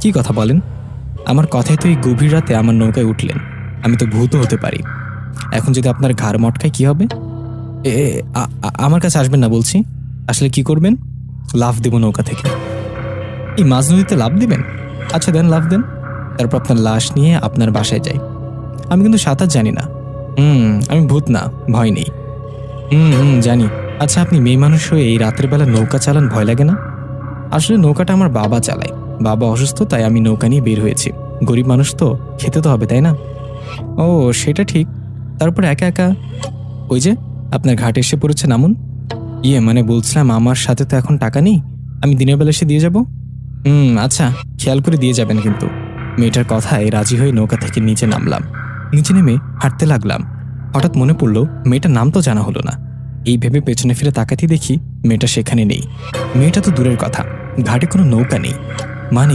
কি কথা বলেন? আমার কথায় তো এই গভীর রাতে আমার নৌকায় উঠলেন। আমি তো ভূতও হতে পারি। এখন যদি আপনার ঘাড় মটকায় কি হবে? এ এ, আমার কাছে আসবেন না বলছি। আসলে কি করবেন? লাফ দেব নৌকা থেকে। এই মাঝ নদীতে লাফ দিবেন? আচ্ছা দেন, লাফ দেন। তারপর আপনার লাশ নিয়ে আপনার বাসায় যাই। আমি কিন্তু সাঁতার জানি না। আমি ভূত না, ভয় নেই। জানি। আচ্ছা, আপনি মেয়ে মানুষ হয়ে এই রাতের বেলা নৌকা চালান, ভয় লাগে না? আসলে নৌকাটা আমার বাবা চালায়। বাবা অসুস্থ, তাই আমি নৌকা নিয়ে বের হয়েছি। গরিব মানুষ তো, খেতে তো হবে, তাই না? ও, সেটা ঠিক। তারপর একা একা ওই যে আপনার ঘাটে এসে পড়েছে, নামুন। মানে বলছিলাম, আমার সাথে তো এখন টাকা নেই। আমি দিনের বেলা এসে দিয়ে যাব। আচ্ছা, খেয়াল করে দিয়ে যাবেন কিন্তু। মেয়েটার কথায় রাজি হয়ে নৌকা থেকে নিচে নামলাম। নিচে নেমে হাঁটতে লাগলাম। হঠাৎ মনে পড়ল, মেয়েটার নাম তো জানা হলো না। এই ভেবে পেছনে ফিরে তাকাতে দেখি মেয়েটা সেখানে নেই। মেয়েটা তো দূরের কথা, ঘাটে কোনো নৌকা নেই। মানে কি?